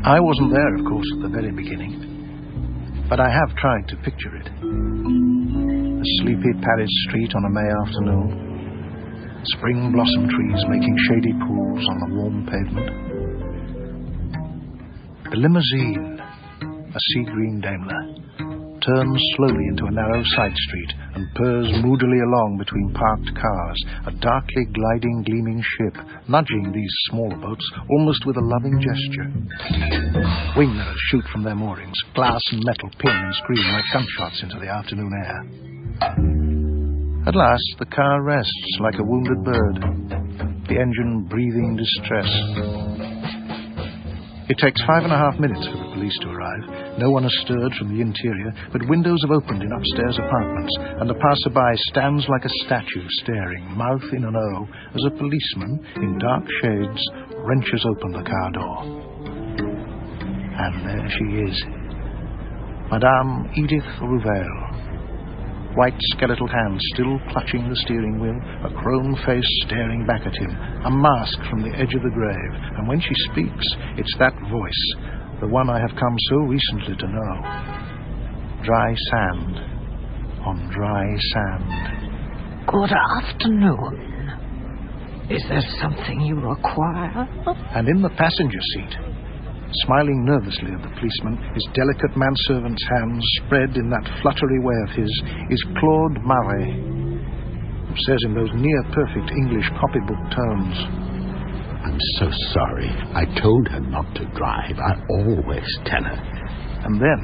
I wasn't there, of course, at the very beginning, but I have tried to picture it. A sleepy Paris street on a May afternoon, spring blossom trees making shady pools on the warm pavement. The limousine, a sea-green Daimler, turns slowly into a narrow side street and purrs moodily along between parked cars, a darkly gliding, gleaming ship, nudging these smaller boats almost with a loving gesture. Wing mirrors shoot from their moorings, glass and metal ping and scream like gunshots into the afternoon air. At last, the car rests like a wounded bird, the engine breathing distress. It takes 5.5 minutes for the police to arrive. No one has stirred from the interior, but windows have opened in upstairs apartments, and the passerby stands like a statue, staring, mouth in an O, as a policeman, in dark shades, wrenches open the car door. And there she is, Mme. Edith Rouvel. White skeletal hands still clutching the steering wheel, a crone face staring back at him, a mask from the edge of the grave, and when she speaks, it's that voice, the one I have come so recently to know. Dry sand on dry sand. Good afternoon. Is there something you require? And in the passenger seat, smiling nervously at the policeman, his delicate manservant's hands spread in that fluttery way of his, is Claude Marais, who says in those near-perfect English copybook tones, "I'm so sorry. I told her not to drive. I always tell her." And then,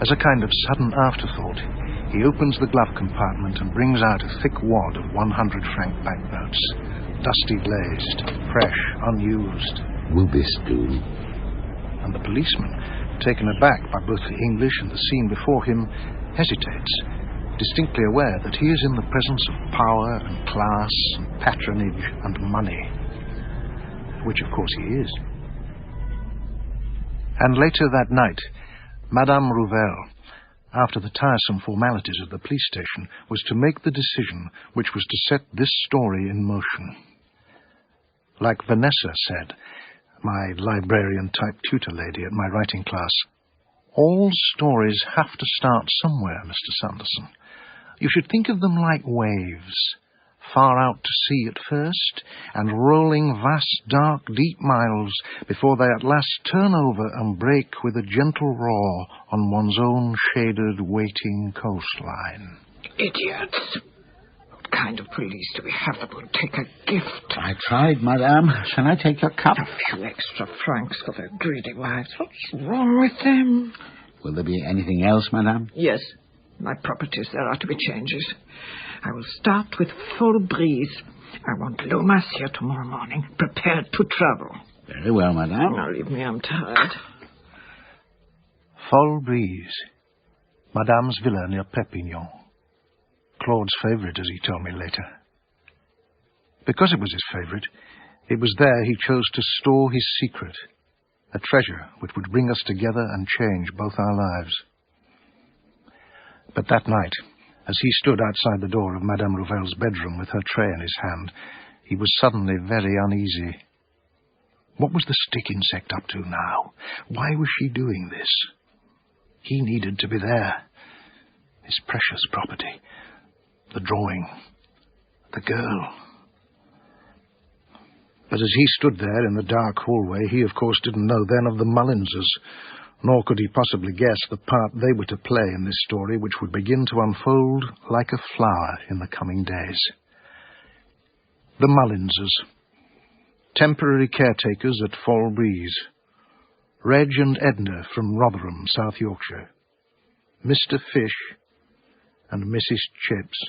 as a kind of sudden afterthought, he opens the glove compartment and brings out a thick wad of 100-franc banknotes, dusty glazed, fresh, unused. "Will this do?" And the policeman, taken aback by both the English and the scene before him, hesitates, distinctly aware that he is in the presence of power and class and patronage and money, which of course he is. And later that night, Mme. Rouvel, after the tiresome formalities of the police station, was to make the decision which was to set this story in motion. Like Vanessa said, my librarian-type tutor lady at my writing class, all stories have to start somewhere, Mr. Sanderson. You should think of them like waves, far out to sea at first, and rolling vast, dark, deep miles before they at last turn over and break with a gentle roar on one's own shaded, waiting coastline. Idiots! What kind of police do we have that will take a gift? I tried, madame. Shall I take your cup? A few extra francs for their greedy wives. What's wrong with them? Will there be anything else, madame? Yes. My properties, there are to be changes. I will start with full breeze. I want Lomas here tomorrow morning, prepared to travel. Very well, madame. Now leave me, I'm tired. Full breeze. Madame's villa near Perpignan. Claude's favourite, as he told me later. Because it was his favourite, it was there he chose to store his secret, a treasure which would bring us together and change both our lives. But that night, as he stood outside the door of Mme. Rouvel's bedroom with her tray in his hand, he was suddenly very uneasy. What was the stick insect up to now? Why was she doing this? He needed to be there. His precious property. The drawing. The girl. But as he stood there in the dark hallway, he of course didn't know then of the Mullinses, nor could he possibly guess the part they were to play in this story, which would begin to unfold like a flower in the coming days. The Mullinses, temporary caretakers at Fall Breeze. Reg and Edna from Rotherham, South Yorkshire. Mr. Fish and Mrs. Chips.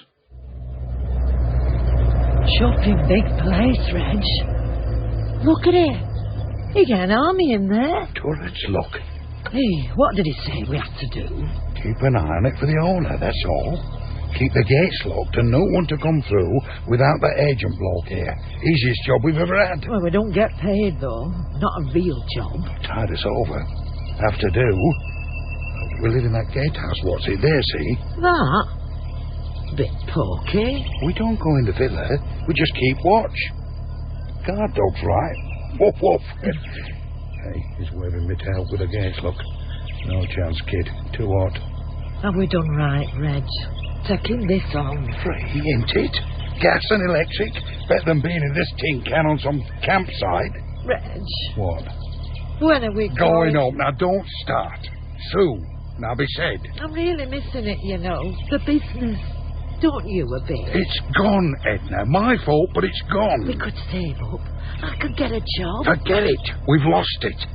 Chopping big place, Reg. Look at it. You get an army in there. Turrets, look. Hey, what did he say we have to do? Keep an eye on it for the owner, that's all. Keep the gates locked and no one to come through without the agent bloke here. Easiest job we've ever had. Well, we don't get paid, though. Not a real job. Tide us over. Have to do. We live in that gatehouse, what's it there, see? That? Bit pokey. We don't go in the villa. We just keep watch. Guard dog's right. Woof, woof. Hey, he's waving me to help with the gates, look. No chance, kid. Too hot. Have we done right, Reg? Taking this on? Free, ain't it? Gas and electric. Better than being in this tin can on some campsite. Reg. What? When are we Going up. Now, don't start. Soon. Now, be said. I'm really missing it, you know. The business. Don't you a bit? It's gone, Edna. My fault, but it's gone. We could save up. I could get a job. Forget it. We've lost it.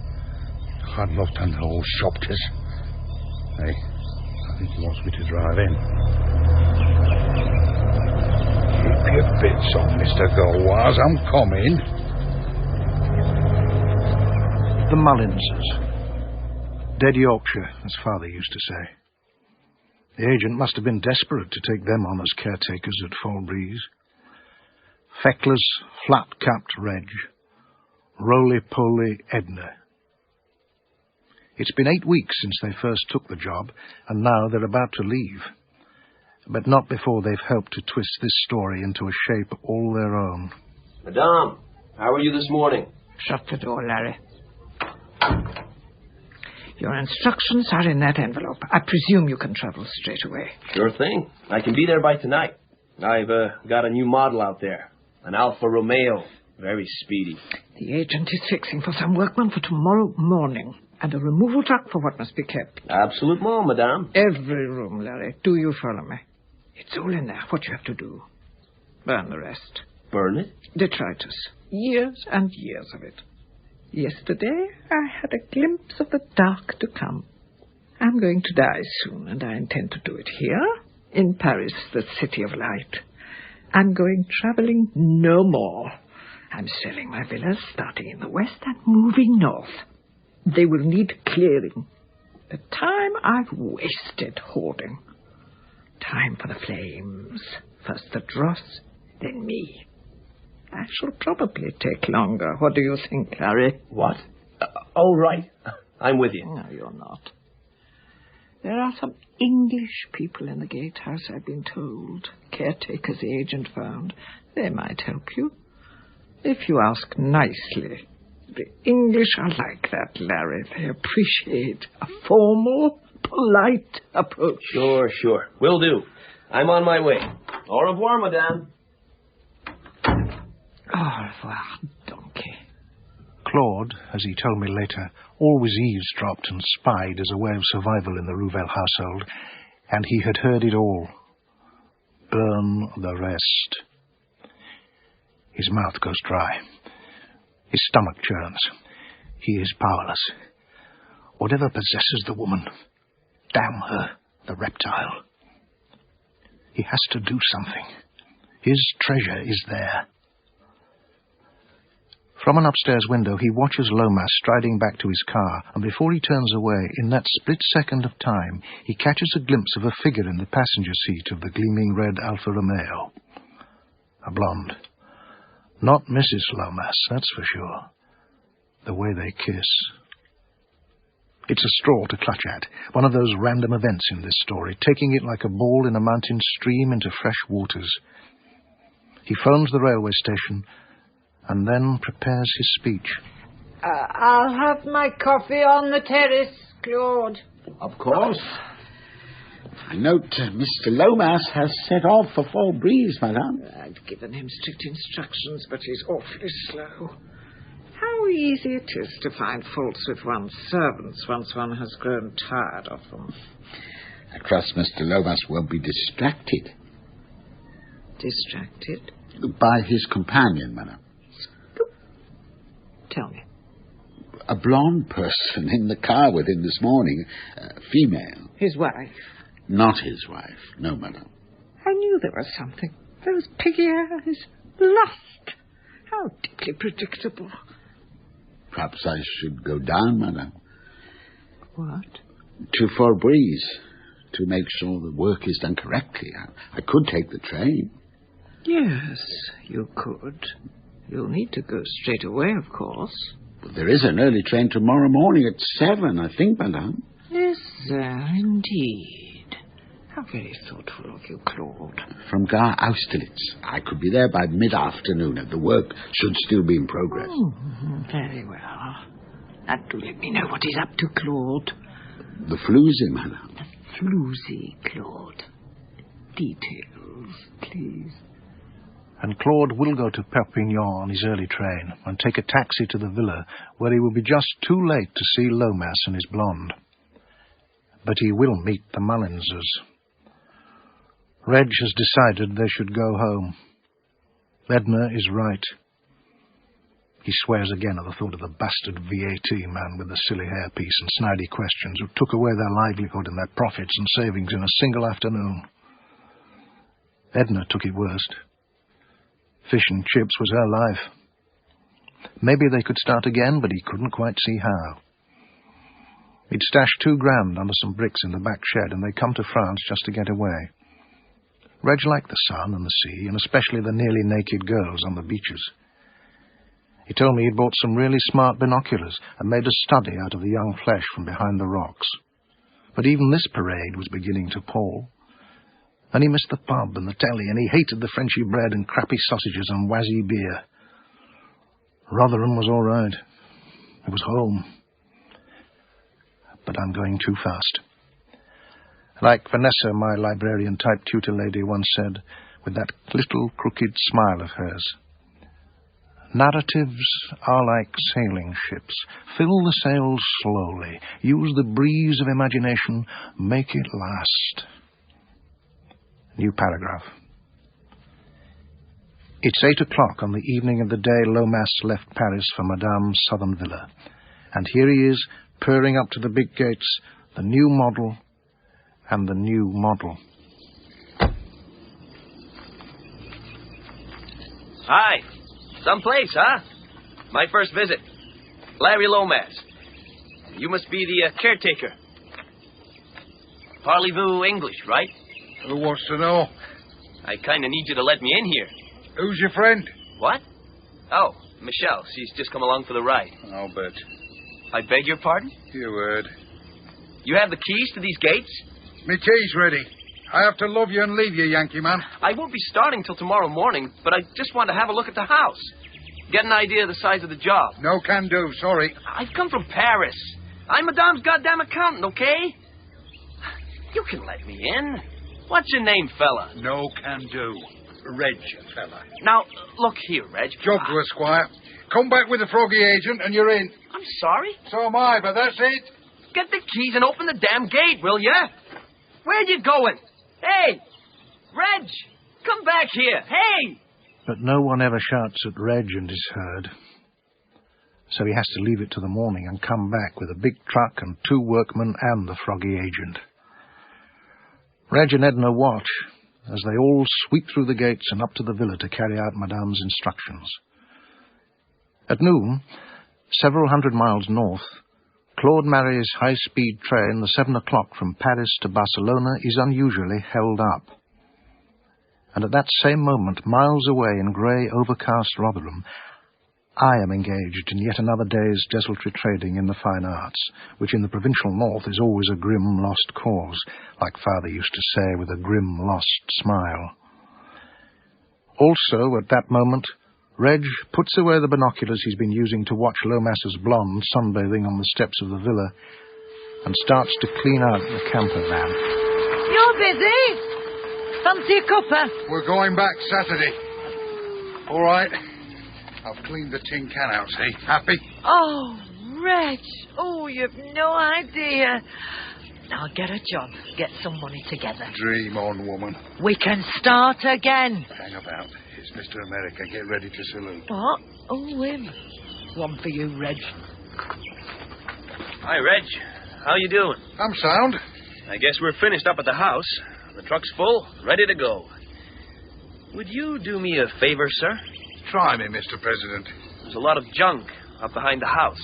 I'd love to know old Shopters. Hey, I think he wants me to drive in. Keep your bits on, Mr. Goldwars. I'm coming. The Mullinses. Dead Yorkshire, as Father used to say. The agent must have been desperate to take them on as caretakers at Fall Breeze. Feckless, flat-capped Reg. Roly-poly Edna. It's been 8 weeks since they first took the job, and now they're about to leave. But not before they've helped to twist this story into a shape all their own. Madame, how are you this morning? Shut the door, Larry. Your instructions are in that envelope. I presume you can travel straight away. Sure thing. I can be there by tonight. I've got a new model out there. An Alfa Romeo. Very speedy. The agent is fixing for some workmen for tomorrow morning. And a removal truck for what must be kept. Absolument, madame. Every room, Larry. Do you follow me? It's all in there, what you have to do. Burn the rest. Burn it? Detritus. Years and years of it. Yesterday, I had a glimpse of the dark to come. I'm going to die soon, and I intend to do it here, in Paris, the city of light. I'm going traveling no more. I'm selling my villas, starting in the west and moving north. They will need clearing. The time I've wasted hoarding. Time for the flames. First the dross, then me. I shall probably take longer. What do you think, Larry? What? Oh, right. I'm with you. No, you're not. There are some English people in the gatehouse, I've been told. Caretakers the agent found. They might help you. If you ask nicely. The English are like that, Larry. They appreciate a formal, polite approach. Sure. Will do. I'm on my way. Au revoir, madame. Au revoir, donkey. Claude, as he told me later, always eavesdropped and spied as a way of survival in the Rouvel household, and he had heard it all. Burn the rest. His mouth goes dry. His stomach churns. He is powerless. Whatever possesses the woman, damn her, the reptile. He has to do something. His treasure is there. From an upstairs window, he watches Lomas striding back to his car, and before he turns away, in that split second of time, he catches a glimpse of a figure in the passenger seat of the gleaming red Alfa Romeo. A blonde. Not Mrs. Lomas, that's for sure. The way they kiss. It's a straw to clutch at, one of those random events in this story, taking it like a ball in a mountain stream into fresh waters. He phones the railway station and then prepares his speech. I'll have my coffee on the terrace, Claude. Of course. I note Mr. Lomas has set off for Fall Breeze, madame. I've given him strict instructions, but he's awfully slow. How easy it is to find faults with one's servants once one has grown tired of them. I trust Mr. Lomas won't be distracted. Distracted? By his companion, madame. Tell me. A blonde person in the car with him this morning. Female. His wife? Not his wife. No, madame. I knew there was something. Those piggy eyes. Lust. How deeply predictable. Perhaps I should go down, madame. What? To Fall Breeze. To make sure the work is done correctly. I could take the train. Yes, you could. You'll need to go straight away, of course. But there is an early train tomorrow morning at 7, I think, madame. Is there indeed? How very thoughtful of you, Claude. From Gare Austerlitz. I could be there by mid-afternoon, and the work should still be in progress. Very well. And do let me know what he's up to, Claude. The floozy, madame. The floozy, Claude. Details, please. And Claude will go to Perpignan on his early train and take a taxi to the villa, where he will be just too late to see Lomas and his blonde. But he will meet the Mullinses. Reg has decided they should go home. Edna is right. He swears again at the thought of the bastard VAT man with the silly hairpiece and snidey questions who took away their livelihood and their profits and savings in a single afternoon. Edna took it worst. Fish and chips was her life. Maybe they could start again, but he couldn't quite see how. He'd stashed $2,000 under some bricks in the back shed, and they'd come to France just to get away. Reg liked the sun and the sea, and especially the nearly naked girls on the beaches. He told me he'd bought some really smart binoculars and made a study out of the young flesh from behind the rocks. But even this parade was beginning to pall. And he missed the pub and the telly, and he hated the Frenchy bread and crappy sausages and wazzy beer. Rotherham was all right. It was home. But I'm going too fast. Like Vanessa, my librarian-type tutor lady, once said, with that little crooked smile of hers, narratives are like sailing ships. Fill the sails slowly. Use the breeze of imagination. Make it last. New paragraph. It's 8 o'clock on the evening of the day Lomas left Paris for Madame's southern villa. And here he is, purring up to the big gates, the new model and the new model. Hi. Someplace, huh? My first visit. Larry Lomas. You must be the caretaker. Parlez-vous English, right? Who wants to know? I kind of need you to let me in here. Who's your friend? What? Oh, Michelle. She's just come along for the ride. I'll bet. I beg your pardon? You heard. You have the keys to these gates? Me tea's ready. I have to love you and leave you, Yankee man. I won't be starting till tomorrow morning, but I just want to have a look at the house. Get an idea of the size of the job. No can do, sorry. I've come from Paris. I'm Madame's goddamn accountant, okay? You can let me in. What's your name, fella? No can do. Reg, fella. Now, look here, Reg. Juggler, Squire. Come back with the froggy agent and you're in. I'm sorry. So am I, but that's it. Get the keys and open the damn gate, will ya? Where you going? Hey! Reg! Come back here! Hey! But no one ever shouts at Reg and his herd. So he has to leave it to the morning and come back with a big truck and 2 workmen and the froggy agent. Reg and Edna watch as they all sweep through the gates and up to the villa to carry out Madame's instructions. At noon, several hundred miles north, Claude Marie's high-speed train, the 7 o'clock from Paris to Barcelona, is unusually held up. And at that same moment, miles away in grey, overcast Rotherham, I am engaged in yet another day's desultory trading in the fine arts, which in the provincial north is always a grim lost cause, like Father used to say with a grim lost smile. Also, at that moment, Reg puts away the binoculars he's been using to watch Lomas's blonde sunbathing on the steps of the villa and starts to clean out the camper van. You're busy? Fancy a cuppa? We're going back Saturday. All right. I've cleaned the tin can out, see? Happy? Oh, Reg. Oh, you've no idea. Now get a job. Get some money together. Dream on, woman. We can start again. Hang about. It's Mr. America. Get ready to salute. What? Oh, him. One for you, Reg. Hi, Reg. How you doing? I'm sound. I guess we're finished up at the house. The truck's full, ready to go. Would you do me a favor, sir? Try me, Mr. President. There's a lot of junk up behind the house.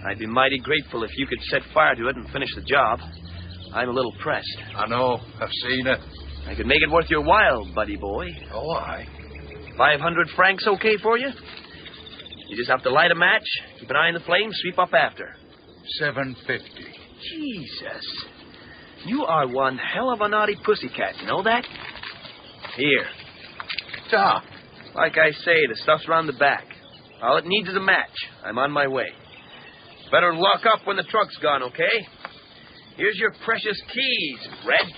I'd be mighty grateful if you could set fire to it and finish the job. I'm a little pressed. I know. I've seen it. I could make it worth your while, buddy boy. Oh, aye. 500 francs okay for you? You just have to light a match, keep an eye on the flame, sweep up after. $7.50. Jesus. You are one hell of a naughty pussycat, you know that? Here. Ta. Like I say, the stuff's round the back. All it needs is a match. I'm on my way. Better lock up when the truck's gone, okay? Here's your precious keys, Reg.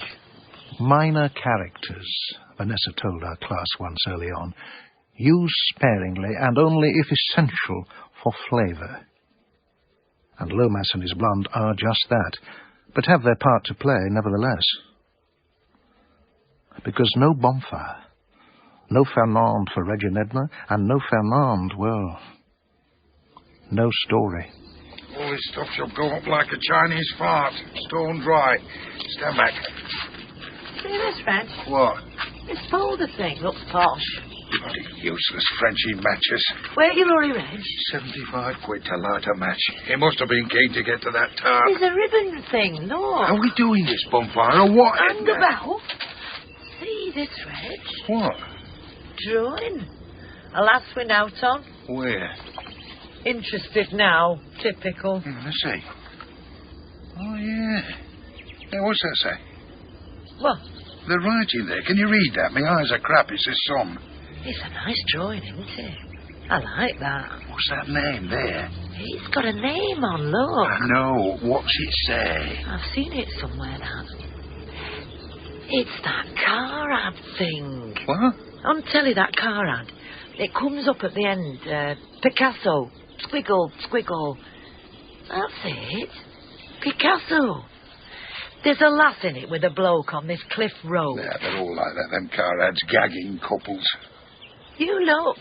Minor characters, Vanessa told our class once early on, used sparingly and only if essential for flavour. And Lomas and his blonde are just that, but have their part to play nevertheless. Because no bonfire, no Fernande for Reg and Edna, and no Fernande, well, no story. All this stuff shall go up like a Chinese fart, stone dry. Stand back. See this, Reg? What? This folder thing looks posh. Bloody useless Frenchy matches. Where's your lorry, Reg? 75 quid to light a match. He must have been keen to get to that tart. There's a ribbon thing, look. Are we doing this bonfire or what? And about. See this, Reg? What? Drawing. A lass went out on. Where? Interested now. Typical. Let's see. Oh, yeah. Now, what's that say? What? The writing there. Can you read that? My eyes are crap. It says some. It's a nice drawing, isn't it? I like that. What's that name there? It's got a name on, look. I know. What's it say? I've seen it somewhere, that. It's that car ad thing. What? On telly, that car ad. It comes up at the end. Picasso. Squiggle, squiggle. That's it. Picasso. There's a lass in it with a bloke on this cliff road. Yeah, they're all like that, them car ads, gagging couples. You look.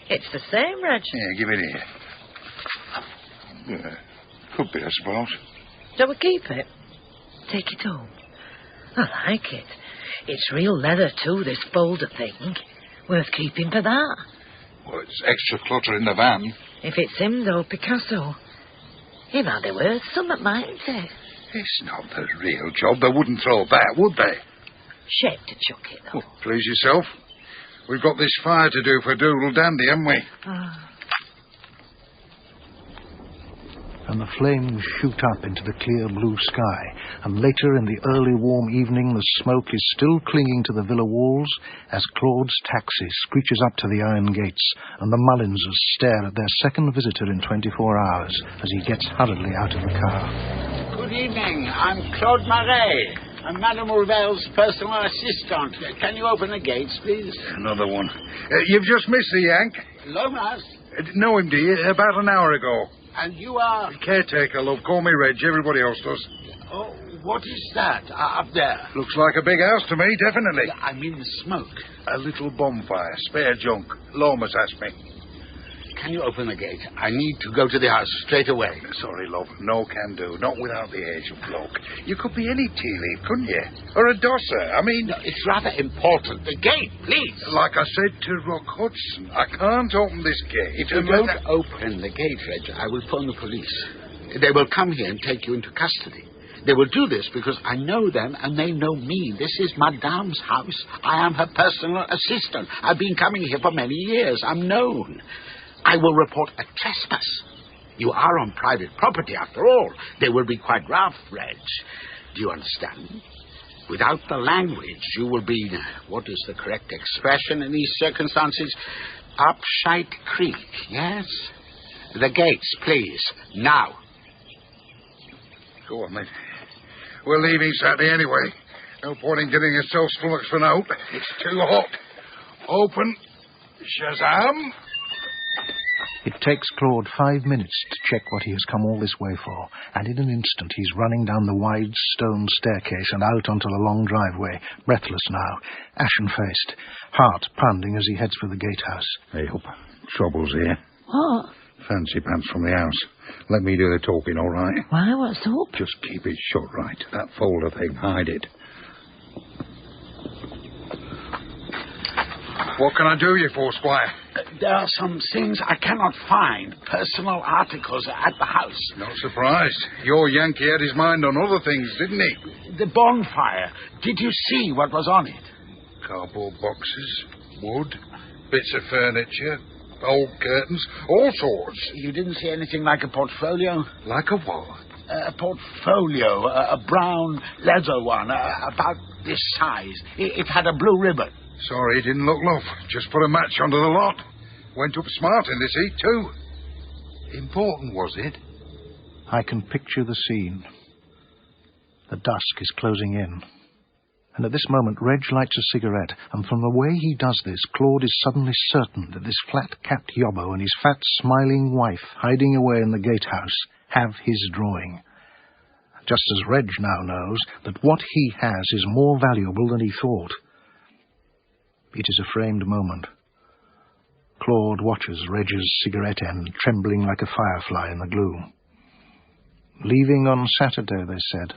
It's the same, Reg. Yeah, give it here. Yeah, could be, I suppose. Shall we keep it? Take it home. I like it. It's real leather, too, this folder thing. Worth keeping for that. Well, it's extra clutter in the van. If it's him, though, Picasso. He might be worth something, mightn't it? It's not the real job. They wouldn't throw that, would they? Shame to chuck it, though. Oh, please yourself. We've got this fire to do for Doodle Dandy, haven't we? And the flames shoot up into the clear blue sky, and later in the early warm evening the smoke is still clinging to the villa walls as Claude's taxi screeches up to the iron gates, and the Mullinses stare at their second visitor in 24 hours as he gets hurriedly out of the car. Good evening. I'm Claude Marais. I'm Mme Rouvel's personal assistant. Can you open the gates, please? Another one. You've just missed the Yank. Lomas. Know him, do you? About an hour ago. And you are... Caretaker, love. Call me Reg. Everybody else does. Oh, what is that up there? Looks like a big house to me, definitely. I mean the smoke. A little bonfire. Spare junk. Lomas asked me. Can you open the gate? I need to go to the house straight away. Sorry, love. No can do. Not without the agent bloke. You could be any tea leaf, couldn't you? Or a dosser. I mean... No, it's rather important. The gate, please. Like I said to Rock Hudson, I can't open this gate. If you don't open the gate, Reg, I will phone the police. They will come here and take you into custody. They will do this because I know them and they know me. This is Madame's house. I am her personal assistant. I've been coming here for many years. I'm known. I will report a trespass. You are on private property, after all. They will be quite rough, Reg. Do you understand? Without the language, you will be, what is the correct expression in these circumstances? Upshite Creek, yes? The gates, please, now. Go on, mate. We're leaving Saturday anyway. No point in getting yourselves flummoxed out. It's too hot. Open. Shazam. It takes Claude 5 minutes to check what he has come all this way for, and in an instant he's running down the wide stone staircase and out onto the long driveway, breathless now, ashen-faced, heart pounding as he heads for the gatehouse. Hey, up. Trouble's here. What? Fancy pants from the house. Let me do the talking, all right? Why, what's up? Just keep it shut right. That folder thing, hide it. What can I do you for, Squire? There are some things I cannot find. Personal articles at the house. Not surprised. Your Yankee had his mind on other things, didn't he? The bonfire. Did you see what was on it? Cardboard boxes, wood, bits of furniture, old curtains, all sorts. You didn't see anything like a portfolio? Like a what? A portfolio, a brown leather one, about this size. It had a blue ribbon. Sorry, it didn't look, love. Just put a match under the lot. Went up smart in this heat, too. Important, was it? I can picture the scene. The dusk is closing in. And at this moment, Reg lights a cigarette, and from the way he does this, Claude is suddenly certain that this flat-capped yobbo and his fat, smiling wife, hiding away in the gatehouse, have his drawing. Just as Reg now knows that what he has is more valuable than he thought. It is a framed moment. Claude watches Reg's cigarette end trembling like a firefly in the gloom. Leaving on Saturday, they said.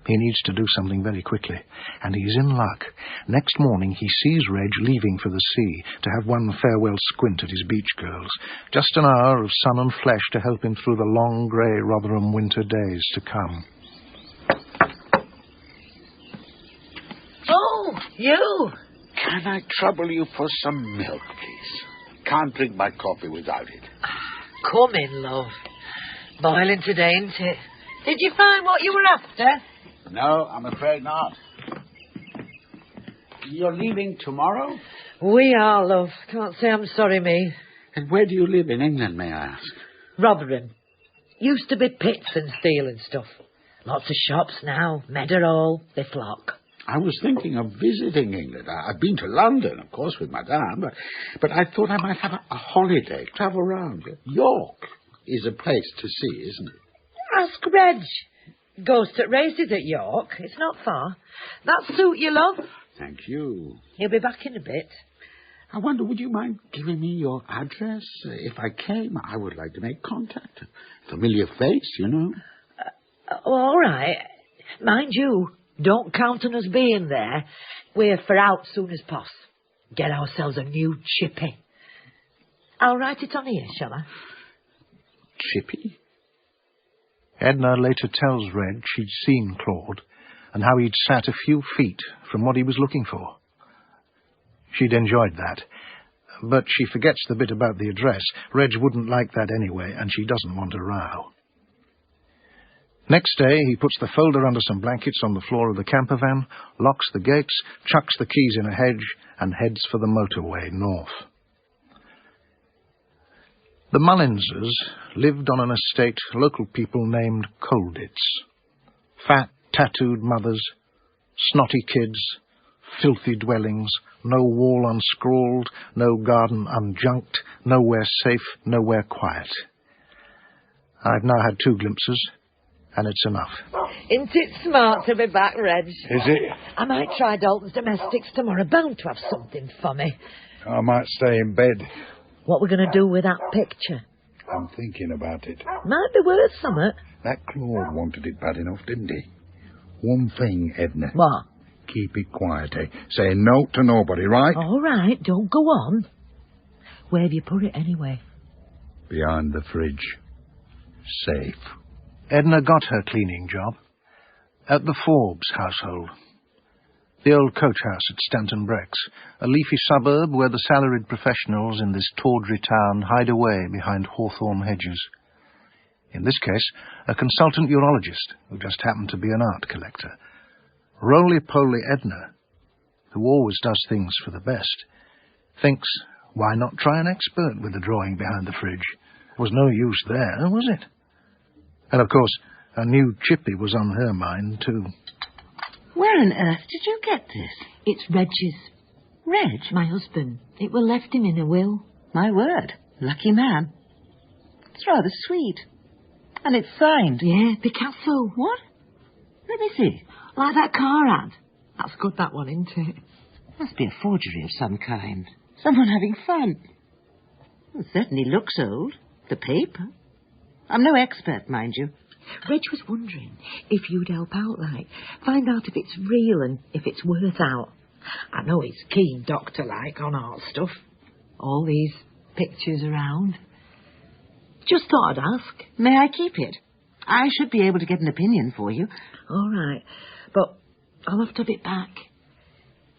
He needs to do something very quickly, and he's in luck. Next morning he sees Reg leaving for the sea to have one farewell squint at his beach girls. Just an hour of sun and flesh to help him through the long, grey Rotherham winter days to come. Oh, you! Can I trouble you for some milk, please? Can't drink my coffee without it. Come in, love. Boiling today, isn't it? Did you find what you were after? No, I'm afraid not. You're leaving tomorrow? We are, love. Can't say I'm sorry, me. And where do you live in England, may I ask? Rotherham. Used to be pits and steel and stuff. Lots of shops now. Meadow, this lock. I was thinking of visiting England. I've been to London, of course, with Madame, but I thought I might have a holiday, travel round. York is a place to see, isn't it? Ask Reg. Goes to races at York. It's not far. That suit you, love? Thank you. He'll be back in a bit. I wonder, would you mind giving me your address? If I came, I would like to make contact. A familiar face, you know. All right. Mind you, don't count on us being there. We're for out soon as poss. Get ourselves a new chippy. I'll write it on here, shall I? Chippy? Edna later tells Reg she'd seen Claude, and how he'd sat a few feet from what he was looking for. She'd enjoyed that, but she forgets the bit about the address. Reg wouldn't like that anyway, and she doesn't want a row. Next day, he puts the folder under some blankets on the floor of the camper van, locks the gates, chucks the keys in a hedge, and heads for the motorway north. The Mullinses lived on an estate local people named Colditz. Fat, tattooed mothers, snotty kids, filthy dwellings, no wall unscrawled, no garden unjunked, nowhere safe, nowhere quiet. I've now had 2 glimpses, and it's enough. Isn't it smart to be back, Reg? Is it? I might try Dalton's Domestics tomorrow. Bound to have something for me. I might stay in bed. What we're going to do with that picture? I'm thinking about it. Might be worth something. That Claude wanted it bad enough, didn't he? One thing, Edna. What? Keep it quiet, eh? Say no to nobody, right? All right, don't go on. Where have you put it anyway? Behind the fridge. Safe. Edna got her cleaning job at the Forbes household. The old coach house at Stanton Brecks, a leafy suburb where the salaried professionals in this tawdry town hide away behind hawthorn hedges. In this case, a consultant urologist who just happened to be an art collector. Roly-poly Edna, who always does things for the best, thinks, why not try an expert with the drawing behind the fridge? Was no use there, was it? And of course, a new chippy was on her mind, too. Where on earth did you get this? It's Reg's. Reg? My husband. It were left him in a will. My word. Lucky man. It's rather sweet. And it's signed. Yeah, Picasso. What? Let me see. Like that car ad. That's good, that one, isn't it? Must be a forgery of some kind. Someone having fun. It certainly looks old. The paper. I'm no expert, mind you. Reg was wondering if you'd help out, like, find out if it's real and if it's worth out. I know he's keen, doctor-like, on art stuff. All these pictures around. Just thought I'd ask. May I keep it? I should be able to get an opinion for you. All right, but I'll have to have it back.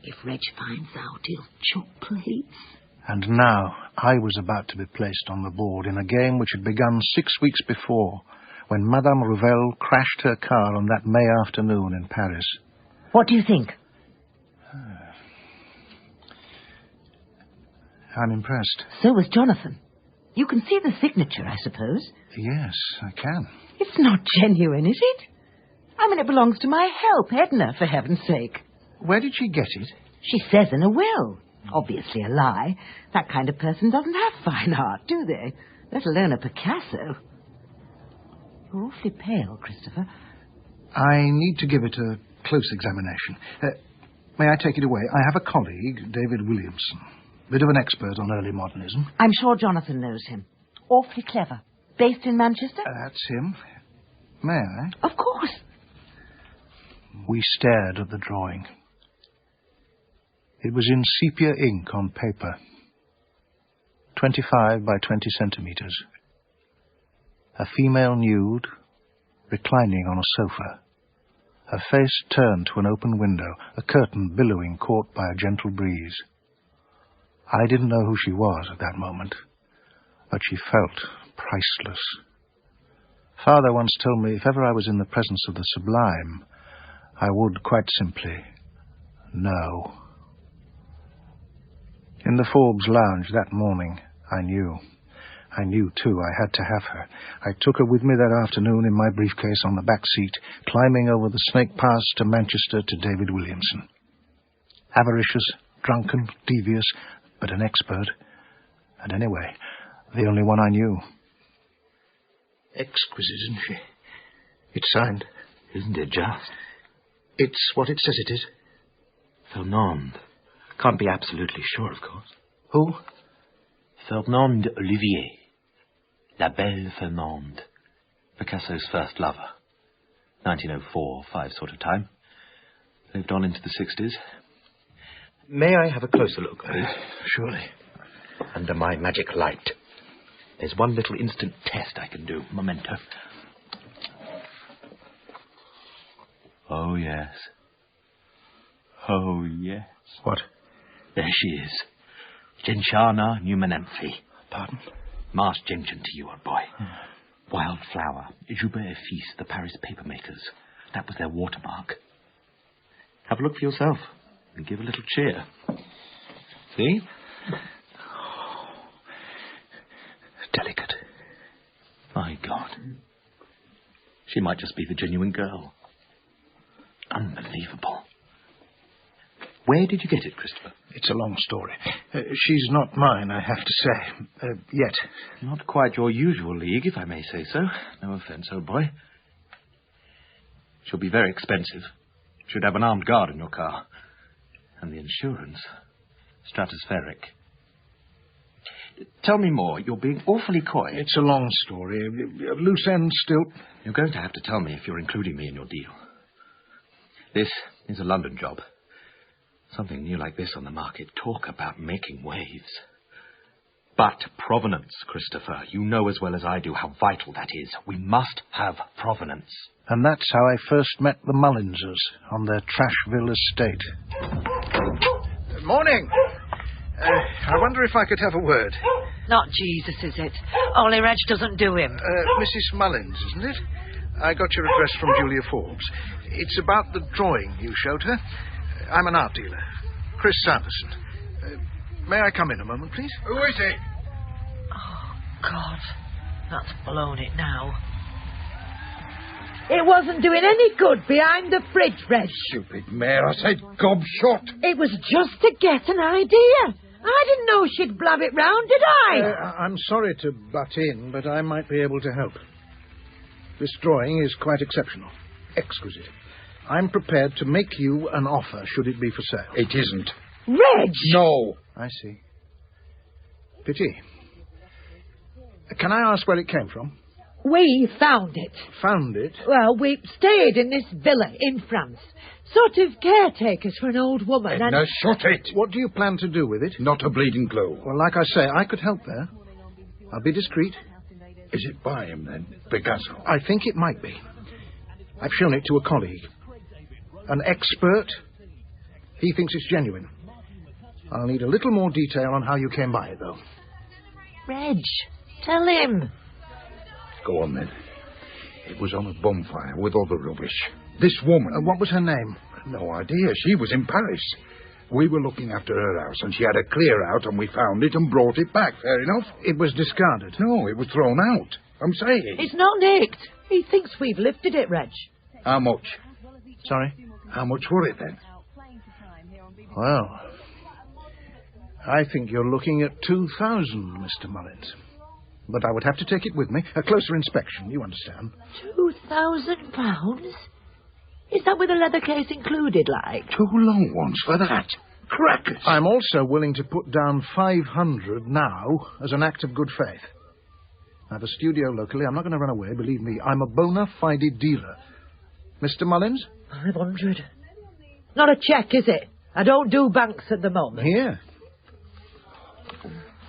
If Reg finds out, he'll chuck plates. And now I was about to be placed on the board in a game which had begun 6 weeks before, when Mme. Rouvel crashed her car on that May afternoon in Paris. What do you think? I'm impressed. So was Jonathan. You can see the signature, I suppose. Yes, I can. It's not genuine, is it? I mean, it belongs to my help, Edna, for heaven's sake. Where did she get it? She says in a will. Obviously a lie. That kind of person doesn't have fine art, do they? Let alone a Picasso. You're awfully pale, Christopher. I need to give it a close examination. May I take it away? I have a colleague, David Williamson. Bit of an expert on early modernism. I'm sure Jonathan knows him. Awfully clever. Based in Manchester? That's him. May I? Of course. We stared at the drawing. It was in sepia ink on paper. 25 by 20 centimetres. A female nude, reclining on a sofa. Her face turned to an open window, a curtain billowing caught by a gentle breeze. I didn't know who she was at that moment, but she felt priceless. Father once told me if ever I was in the presence of the sublime, I would quite simply know. In the Forbes lounge that morning, I knew. I knew, too, I had to have her. I took her with me that afternoon in my briefcase on the back seat, climbing over the Snake Pass to Manchester to David Williamson. Avaricious, drunken, devious, but an expert. And anyway, the only one I knew. Exquisite, isn't she? It's signed. Isn't it just? It's what it says it is. Fernande. Can't be absolutely sure, of course. Who? Fernande Olivier. La Belle Fernande. Picasso's first lover. 1904-5 sort of time. Lived on into the 60s. May I have a closer look, please? Surely. Under my magic light. There's one little instant test I can do. Memento. Oh, yes. Oh, yes. What? There she is. Gentiana Numenemphi. Pardon? Mars gentian to you, old boy. Wildflower. Joubert Fils, the Paris papermakers. That was their watermark. Have a look for yourself and give a little cheer. See? Delicate. My God. She might just be the genuine girl. Unbelievable. Where did you get it, Christopher? It's a long story. She's not mine, I have to say. Yet. Not quite your usual league, if I may say so. No offence, old boy. She'll be very expensive. Should have an armed guard in your car. And the insurance. Stratospheric. Tell me more. You're being awfully coy. It's a long story. Loose ends still. You're going to have to tell me if you're including me in your deal. This is a London job. Something new like this on the market. Talk about making waves. But provenance, Christopher. You know as well as I do how vital that is. We must have provenance. And that's how I first met the Mullinses on their Trashville estate. Good morning. I wonder if I could have a word. Not Jesus, is it? Only Reg doesn't do him. Mrs. Mullins, isn't it? I got your address from Julia Forbes. It's about the drawing you showed her. I'm an art dealer. Chris Sanderson. May I come in a moment, please? Who is he? Oh, God. That's blown it now. It wasn't doing any good behind the fridge, Reg. Stupid mare, I said gobshot. It was just to get an idea. I didn't know she'd blab it round, did I? I'm sorry to butt in, but I might be able to help. This drawing is quite exceptional. Exquisite. I'm prepared to make you an offer, should it be for sale. It isn't. Reg! No. I see. Pity. Can I ask where it came from? We found it. Found it? Well, we stayed in this villa in France. Sort of caretakers for an old woman. Edna, and... shut it. What do you plan to do with it? Not a bleeding clue. Well, like I say, I could help there. I'll be discreet. Is it by him, then? Picasso? I think it might be. I've shown it to a colleague. An expert. He thinks it's genuine. I'll need a little more detail on how you came by it, though. Reg, tell him. Go on, then. It was on a bonfire with other rubbish. This woman... What was her name? No idea. She was in Paris. We were looking after her house, and she had a clear out, and we found it and brought it back. Fair enough? It was discarded. No, it was thrown out. I'm saying. It's not nicked. He thinks we've lifted it, Reg. How much? Sorry? How much for it, then? Well, I think you're looking at 2,000, Mr. Mullins. But I would have to take it with me. A closer inspection, you understand. £2,000? Is that with a leather case included, like? 2 long ones for that. Crackers. I'm also willing to put down 500 now as an act of good faith. I have a studio locally. I'm not going to run away, believe me. I'm a bona fide dealer. Mr. Mullins? 500. Not a cheque, is it? I don't do banks at the moment. Here.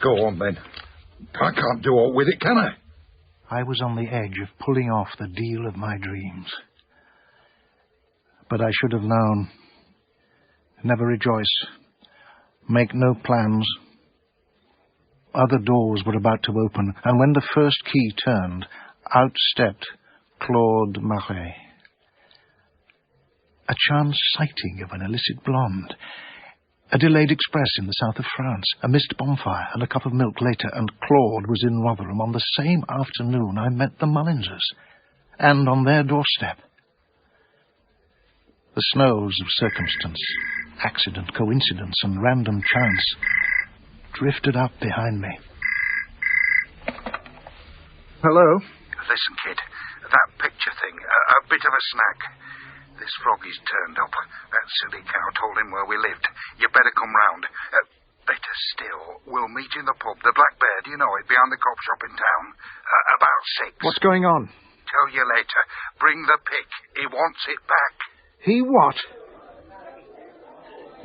Go on, then. I can't do all with it, can I? I was on the edge of pulling off the deal of my dreams. But I should have known. Never rejoice. Make no plans. Other doors were about to open, and when the first key turned, out stepped Claude Marais. A chance sighting of an illicit blonde. A delayed express in the south of France, a missed bonfire and a cup of milk later, and Claude was in Rotherham on the same afternoon I met the Mullinses, and on their doorstep. The snows of circumstance, accident, coincidence, and random chance drifted up behind me. Hello? Listen, kid. That picture thing, a bit of a snack. This froggy's turned up. That silly cow told him where we lived. You better come round. Better still, we'll meet in the pub, the Black Bear, do you know it, behind the cop shop in town. About 6. What's going on? Tell you later. Bring the pick. He wants it back. He what?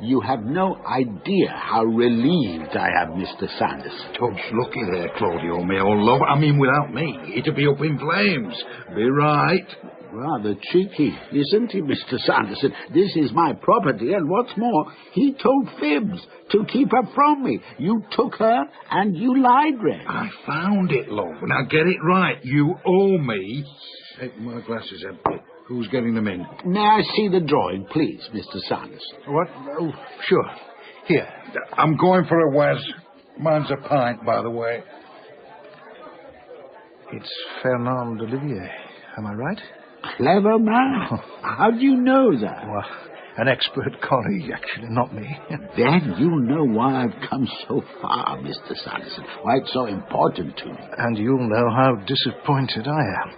You have no idea how relieved I am, Mr. Sanderson. Tubs, looky there, Claudio, me old love. I mean, without me, it'd be up in flames. Be right. Rather cheeky, isn't he, Mr. Sanderson? This is my property, and what's more, he told fibs to keep her from me. You took her, and you lied, Reg. I found it, love. Now get it right. You owe me. Take my glasses empty. Who's getting them in? May I see the drawing, please, Mr. Sanderson? What? Oh, sure. Here. I'm going for a Waz. Mine's a pint, by the way. It's Fernande Olivier. Am I right? Clever man. How do you know that? Well, an expert colleague, actually, not me. Then you'll know why I've come so far, Mr. Sanderson. Why it's so important to me. And you'll know how disappointed I am.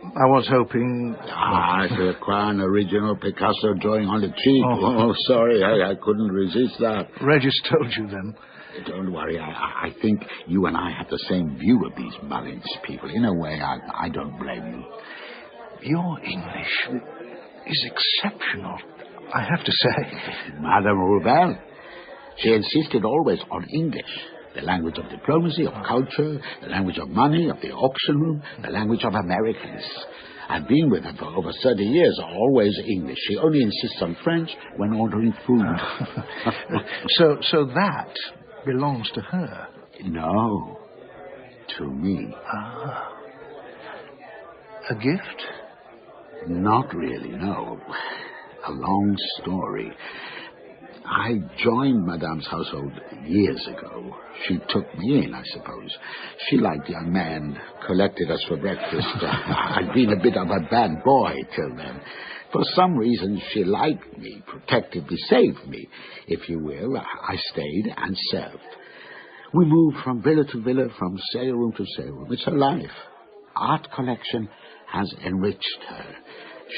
I was hoping... To acquire an original Picasso drawing on the cheek. Oh, sorry, I couldn't resist that. Regis told you then. Don't worry, I think you and I have the same view of these Mullins people. In a way, I don't blame you. Your English is exceptional, I have to say. Mme Rouvel. She insisted always on English. The language of diplomacy, of culture, the language of money, of the auction room, the language of Americans. I've been with her for over 30 years, always English. She only insists on French when ordering food. So that belongs to her? No, to me. A gift? Not really, no. A long story. I joined Madame's household years ago. She took me in, I suppose. She liked young men, collected us for breakfast. I'd been a bit of a bad boy till then. For some reason, she liked me, protected me, saved me, if you will. I stayed and served. We moved from villa to villa, from sale room to sale room. It's her life. Art collection has enriched her.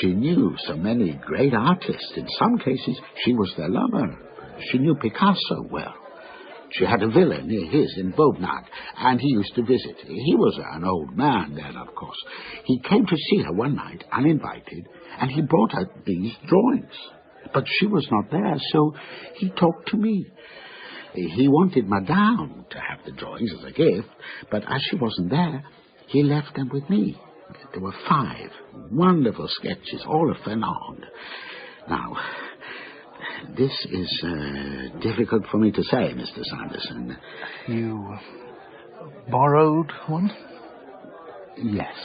She knew so many great artists. In some cases, she was their lover. She knew Picasso well. She had a villa near his in Bobnag, and he used to visit. He was an old man then, of course. He came to see her one night, uninvited, and he brought her these drawings. But she was not there, so he talked to me. He wanted Madame to have the drawings as a gift, but as she wasn't there, he left them with me. There were 5 wonderful sketches, all of Fernande. Now, this is difficult for me to say, Mr. Sanderson. You borrowed one? Yes.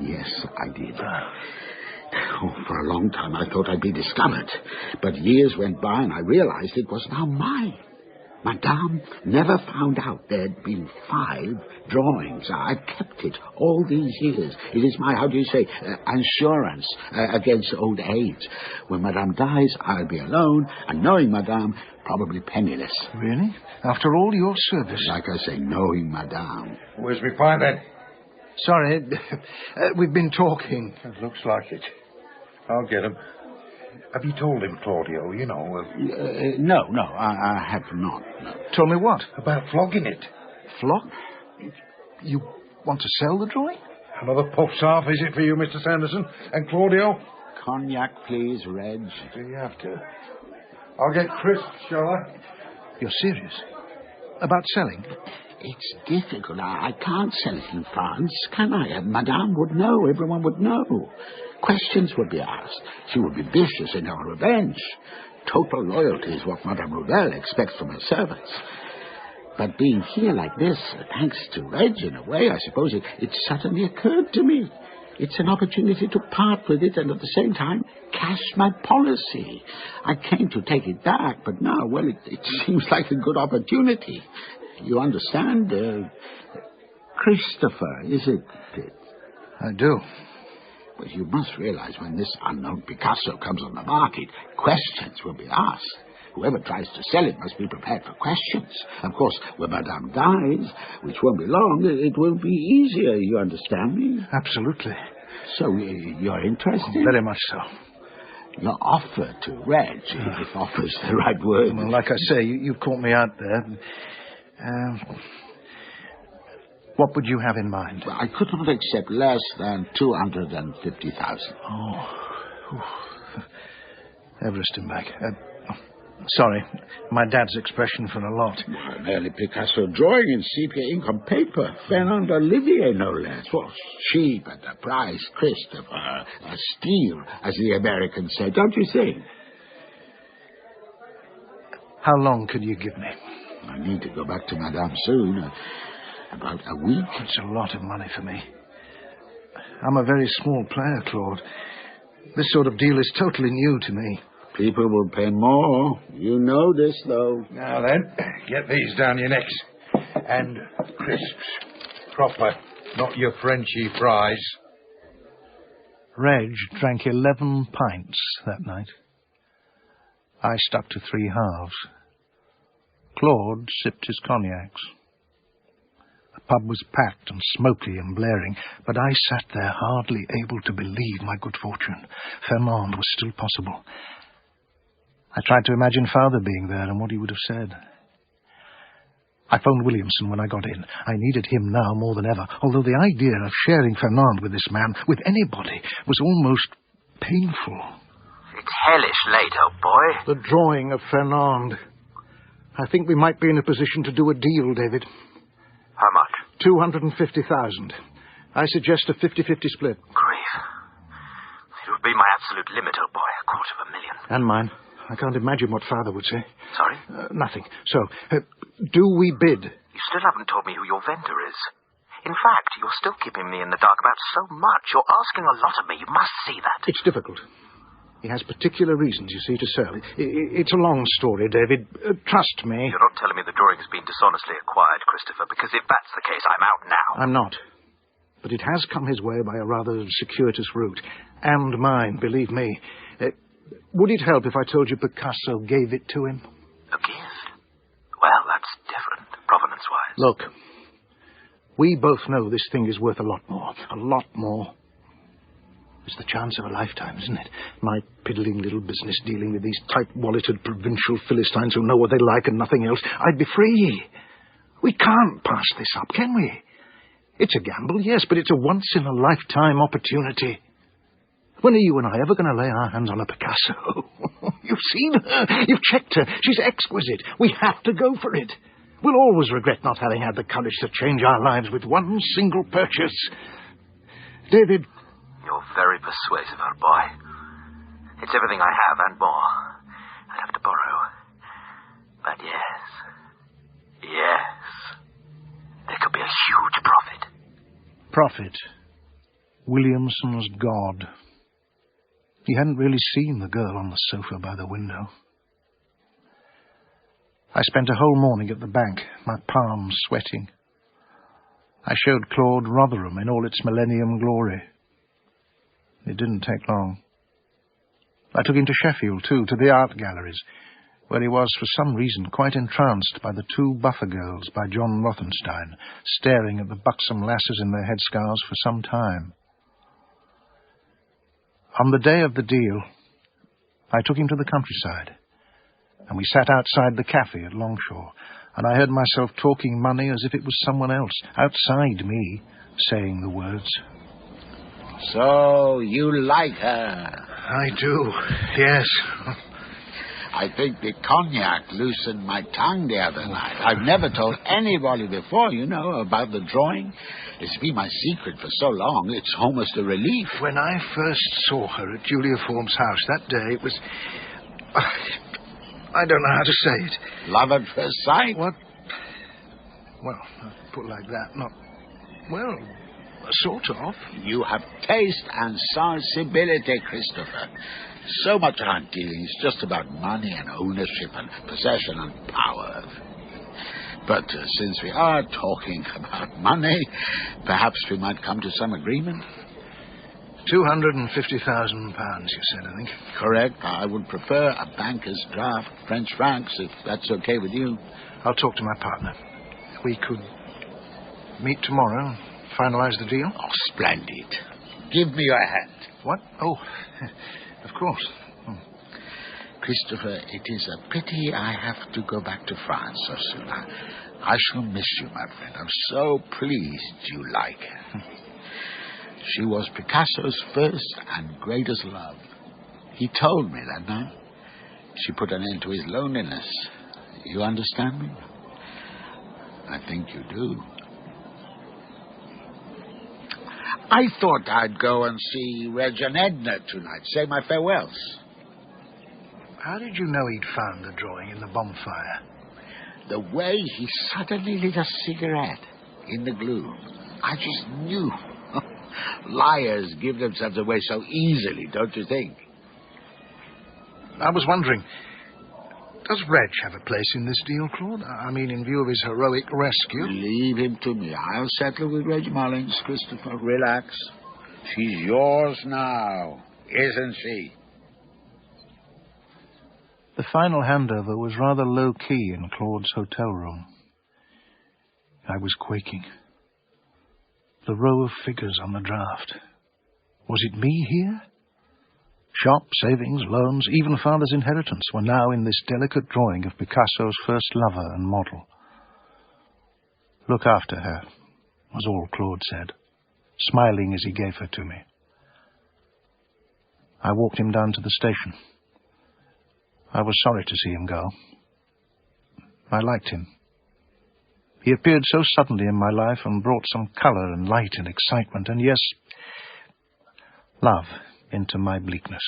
Yes, I did. Oh, for a long time I thought I'd be discovered. But years went by and I realized it was now mine. Madame never found out there'd been 5 drawings. I've kept it all these years. It is my, insurance against old age. When Madame dies, I'll be alone, and knowing Madame, probably penniless. Really? After all your service? Like I say, knowing Madame. Where's me find then? Sorry, we've been talking. It looks like it. I'll get him. Have you told him, Claudio, you know? No, I have not. No. Told me what? About flogging it. Flog? You want to sell the drawing? Another puff's half, is it for you, Mr. Sanderson? And Claudio? Cognac, please, Reg. Do you have to? I'll get crisp, shall I? You're serious? About selling? It's difficult. I can't sell it in France, can I? Madame would know. Everyone would know. Questions would be asked. She would be vicious in her revenge. Total loyalty is what Mme Rouvel expects from her servants. But being here like this, thanks to Reg, in a way, I suppose it suddenly occurred to me. It's an opportunity to part with it and at the same time cash my policy. I came to take it back, but now, well, it seems like a good opportunity. You understand? Christopher, is it? I do. But you must realize when this unknown Picasso comes on the market, questions will be asked. Whoever tries to sell it must be prepared for questions. Of course, when Madame dies, which won't be long, it will be easier, you understand me? Absolutely. So you're interested? Very much so. Your offer to Reg, if offer's the right word. Well, like I say, you've caught me out there. What would you have in mind? Well, I could not accept less than 250,000. Oh. Everest him back. Sorry, my dad's expression for a lot. Well, an early Picasso drawing in sepia ink on paper. Fernande Olivier, no less. Well, cheap at the price, Christopher. A steal, as the Americans say, don't you think? How long could you give me? I need to go back to Madame soon. About a week. It's a lot of money for me. I'm a very small player, Claude. This sort of deal is totally new to me. People will pay more. You know this, though. Now then, get these down your necks. And crisps. Proper, not your Frenchy fries. Reg drank 11 pints that night. I stuck to 3 halves. Claude sipped his cognacs. The pub was packed and smoky and blaring, but I sat there hardly able to believe my good fortune. Fernande was still possible. I tried to imagine Father being there and what he would have said. I phoned Williamson when I got in. I needed him now more than ever, although the idea of sharing Fernande with this man, with anybody, was almost painful. It's hellish late, old boy. The drawing of Fernande. I think we might be in a position to do a deal, David. How much? 250,000. I suggest a 50-50 split. Grief. It would be my absolute limit, old boy. 250,000. And mine. I can't imagine what Father would say. Sorry? Nothing. So, do we bid? You still haven't told me who your vendor is. In fact, you're still keeping me in the dark about so much. You're asking a lot of me. You must see that. It's difficult. He has particular reasons, you see, to sell. It's a long story, David. Trust me. You're not telling me the drawing has been dishonestly acquired, Christopher, because if that's the case, I'm out now. I'm not. But it has come his way by a rather circuitous route. And mine, believe me. Would it help if I told you Picasso gave it to him? A gift? Well, that's different, provenance-wise. Look, we both know this thing is worth a lot more. A lot more. It's the chance of a lifetime, isn't it? My piddling little business dealing with these tight-walleted provincial Philistines who know what they like and nothing else. I'd be free. We can't pass this up, can we? It's a gamble, yes, but it's a once-in-a-lifetime opportunity. When are you and I ever going to lay our hands on a Picasso? You've seen her. You've checked her. She's exquisite. We have to go for it. We'll always regret not having had the courage to change our lives with one single purchase. David. You're very persuasive, old boy. It's everything I have and more. I'd have to borrow. But yes, there could be a huge profit. Profit. Williamson's God. He hadn't really seen the girl on the sofa by the window. I spent a whole morning at the bank, my palms sweating. I showed Claude Rotherham in all its millennium glory. It didn't take long. I took him to Sheffield, too, to the art galleries, where he was, for some reason, quite entranced by the 2 Buffer Girls by John Rothenstein, staring at the buxom lasses in their headscarves for some time. On the day of the deal, I took him to the countryside, and we sat outside the cafe at Longshore, and I heard myself talking money as if it was someone else, outside me, saying the words. So, you like her? I do, yes. I think the cognac loosened my tongue the other night. I've never told anybody before, about the drawing. It's been my secret for so long, it's almost a relief. When I first saw her at Julia Form's house that day, it was... I don't know how to say it. Love at first sight? What? Well, put like that, not... Well, sort of. You have taste and sensibility, Christopher. So much aren't dealing. It's just about money and ownership and possession and power. But since we are talking about money, perhaps we might come to some agreement. £250,000, you said, I think. Correct. I would prefer a banker's draft, French francs, if that's okay with you. I'll talk to my partner. We could meet tomorrow and finalize the deal. Oh, splendid. Give me your hand. What? Oh, of course. Christopher, it is a pity I have to go back to France so soon. I shall miss you, my friend. I'm so pleased you like her. She was Picasso's first and greatest love. He told me that night. She put an end to his loneliness. You understand me? I think you do. I thought I'd go and see Reg and Edna tonight, say my farewells. How did you know he'd found the drawing in the bonfire? The way he suddenly lit a cigarette in the gloom. I just knew. Liars give themselves away so easily, don't you think? I was wondering, does Reg have a place in this deal, Claude? I mean, in view of his heroic rescue. Leave him to me. I'll settle with Reg Mullins, Christopher. Relax. She's yours now, isn't she? The final handover was rather low-key in Claude's hotel room. I was quaking. The row of figures on the draft. Was it me here? Shop, savings, loans, even father's inheritance were now in this delicate drawing of Picasso's first lover and model. Look after her, was all Claude said, smiling as he gave her to me. I walked him down to the station. I was sorry to see him go. I liked him. He appeared so suddenly in my life and brought some colour and light and excitement and, yes, love into my bleakness.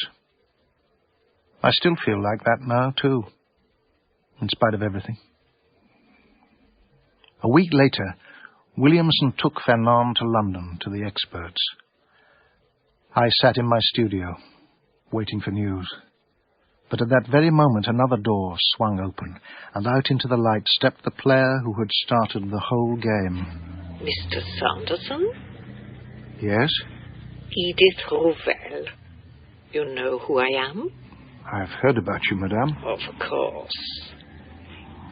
I still feel like that now, too, in spite of everything. A week later, Williamson took Fernande to London to the experts. I sat in my studio, waiting for news. But at that very moment another door swung open, and out into the light stepped the player who had started the whole game. Mr. Sanderson? Yes? Edith Rouvel. You know who I am? I've heard about you, madame. Of course.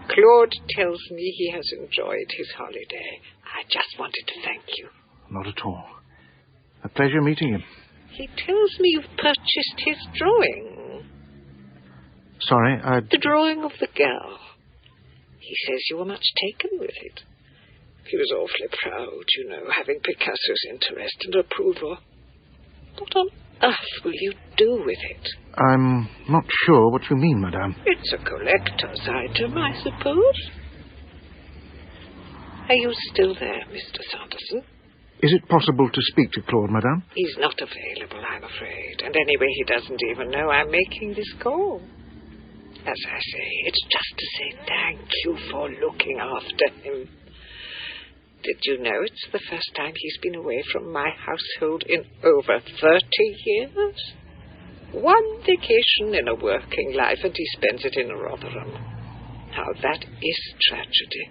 Claude tells me he has enjoyed his holiday. I just wanted to thank you. Not at all. A pleasure meeting you. He tells me you've purchased his drawing. Sorry, The drawing of the girl. He says you were much taken with it. He was awfully proud, having Picasso's interest and approval. What on earth will you do with it? I'm not sure what you mean, madame. It's a collector's item, I suppose. Are you still there, Mr. Sanderson? Is it possible to speak to Claude, madame? He's not available, I'm afraid. And anyway, he doesn't even know I'm making this call. As I say, it's just to say thank you for looking after him. Did you know it's the first time he's been away from my household in over 30 years? One vacation in a working life, and he spends it in Rotherham. Now, that is tragedy.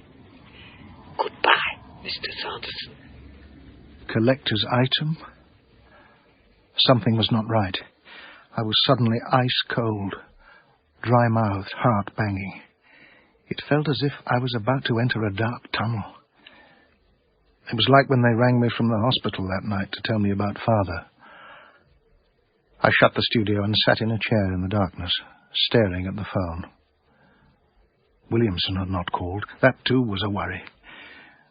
Goodbye, Mr. Sanderson. Collector's item? Something was not right. I was suddenly ice-cold, dry-mouthed, heart banging. It felt as if I was about to enter a dark tunnel. It was like when they rang me from the hospital that night to tell me about Father. I shut the studio and sat in a chair in the darkness, staring at the phone. Williamson had not called. That, too, was a worry.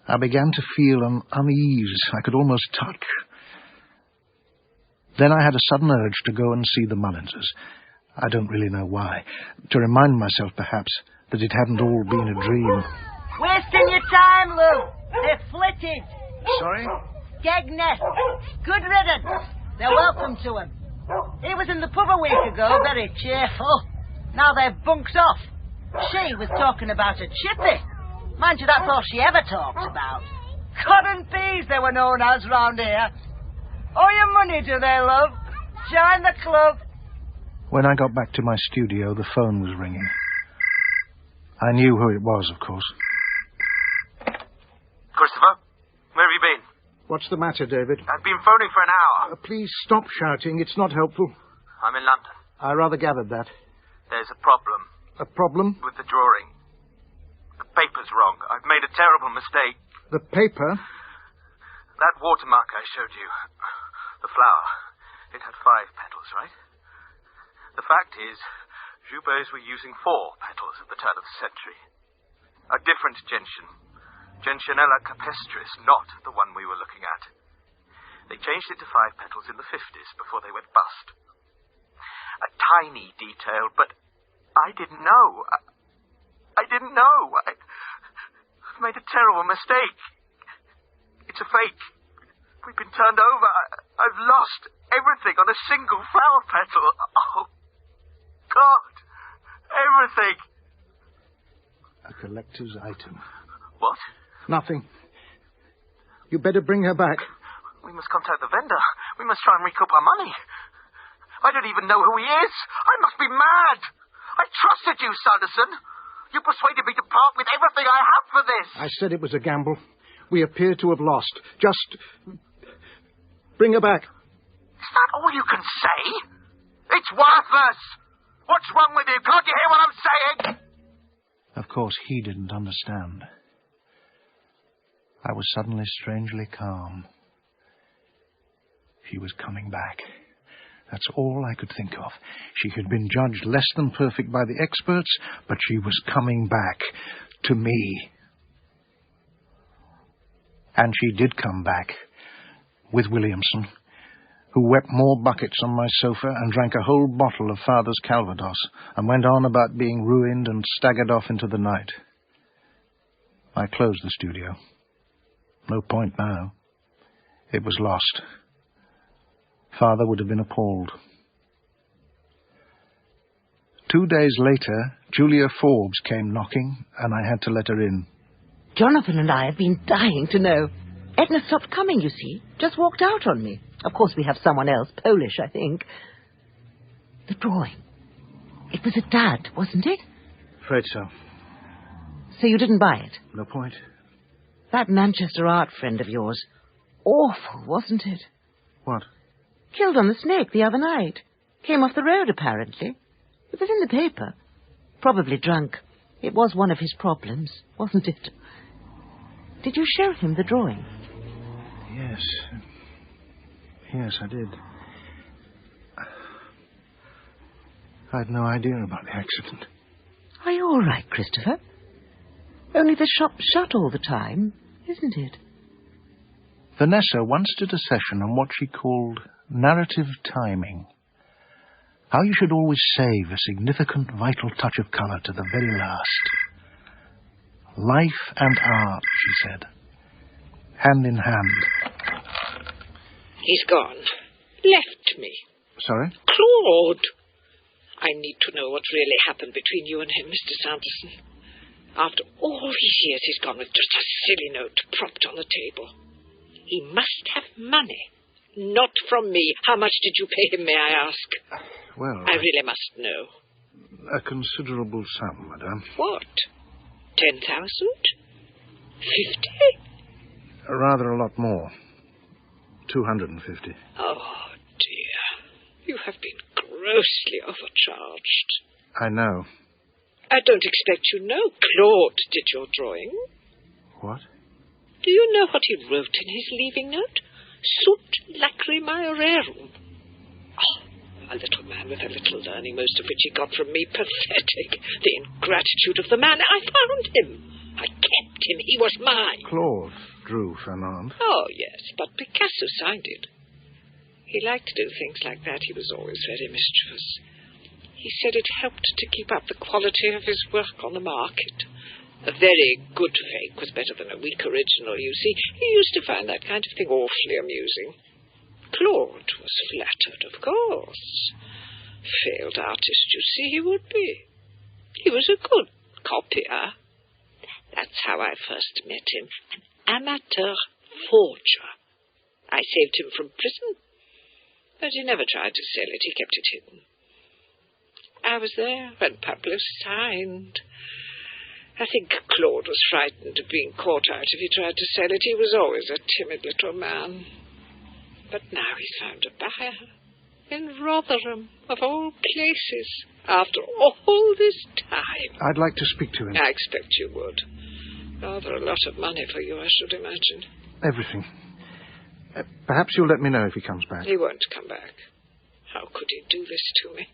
I began to feel an unease I could almost touch. Then I had a sudden urge to go and see the Mullinses. I don't really know why. To remind myself, perhaps, that it hadn't all been a dream. Wasting your time, Lou. They're flitted. Sorry? Skegness. Good riddance. They're welcome to him. He was in the pub a week ago, very cheerful. Now they've bunked off. She was talking about a chippy. Mind you, that's all she ever talked about. Cod and peas they were known as round here. Owe your money, do they, love? Join the club. When I got back to my studio, the phone was ringing. I knew who it was, of course. Christopher, where have you been? What's the matter, David? I've been phoning for an hour. Please stop shouting. It's not helpful. I'm in London. I rather gathered that. There's a problem. A problem? With the drawing. The paper's wrong. I've made a terrible mistake. The paper? That watermark I showed you. The flower. It had 5 petals, right? The fact is, Jouberts were using 4 petals at the turn of the century. A different gentian. Gentianella capestris, not the one we were looking at. They changed it to 5 petals in the 50s before they went bust. A tiny detail, but I didn't know. I didn't know. I've made a terrible mistake. It's a fake. We've been turned over. I've lost everything on a single flower petal. Oh, God. Everything. A collector's item. What? Nothing. You better bring her back. We must contact the vendor. We must try and recoup our money. I don't even know who he is. I must be mad. I trusted you, Sanderson. You persuaded me to part with everything I have for this. I said it was a gamble. We appear to have lost. Just bring her back. Is that all you can say? It's worthless. What's wrong with you? Can't you hear what I'm saying? Of course, he didn't understand. I was suddenly strangely calm. She was coming back. That's all I could think of. She had been judged less than perfect by the experts, but she was coming back to me. And she did come back, with Williamson, who wept more buckets on my sofa and drank a whole bottle of Father's Calvados and went on about being ruined and staggered off into the night. I closed the studio. No point now. It was lost. Father would have been appalled. 2 days later, Julia Forbes came knocking, and I had to let her in. Jonathan and I have been dying to know. Edna stopped coming, you see. Just walked out on me. Of course, we have someone else, Polish, I think. The drawing. It was a dad, wasn't it? Afraid so. So you didn't buy it? No point. That Manchester art friend of yours. Awful, wasn't it? What? Killed on the snake the other night. Came off the road, apparently. It was in the paper. Probably drunk. It was one of his problems, wasn't it? Did you show him the drawing? Yes. Yes, I did. I had no idea about the accident. Are you all right, Christopher? Only the shop's shut all the time, isn't it? Vanessa once did a session on what she called narrative timing. How you should always save a significant, vital touch of colour to the very last. Life and art, she said. Hand in hand. He's gone. Left me. Sorry? Claude! I need to know what really happened between you and him, Mr. Sanderson. After all these years, he's gone with just a silly note propped on the table. He must have money. Not from me. How much did you pay him, may I ask? Well... I really must know. A considerable sum, madame. What? 10,000? 50? Rather a lot more. 250. Oh, dear. You have been grossly overcharged. I know. I don't expect you know Claude did your drawing. What? Do you know what he wrote in his leaving note? Sunt lacrimae rerum. Oh, a little man with a little learning, most of which he got from me. Pathetic. The ingratitude of the man. I found him. I kept him. He was mine. Claude drew Fernande. Oh, yes, but Picasso signed it. He liked to do things like that. He was always very mischievous. He said it helped to keep up the quality of his work on the market. A very good fake was better than a weak original, you see. He used to find that kind of thing awfully amusing. Claude was flattered, of course. Failed artist, you see, he would be. He was a good copier. That's how I first met him. An amateur forger. I saved him from prison. But he never tried to sell it. He kept it hidden. I was there when Pablo signed. I think Claude was frightened of being caught out if he tried to sell it. He was always a timid little man. But now he's found a buyer. In Rotherham, of all places. After all this time. I'd like to speak to him. I expect you would. Rather a lot of money for you, I should imagine. Everything. Perhaps you'll let me know if he comes back. He won't come back. How could he do this to me?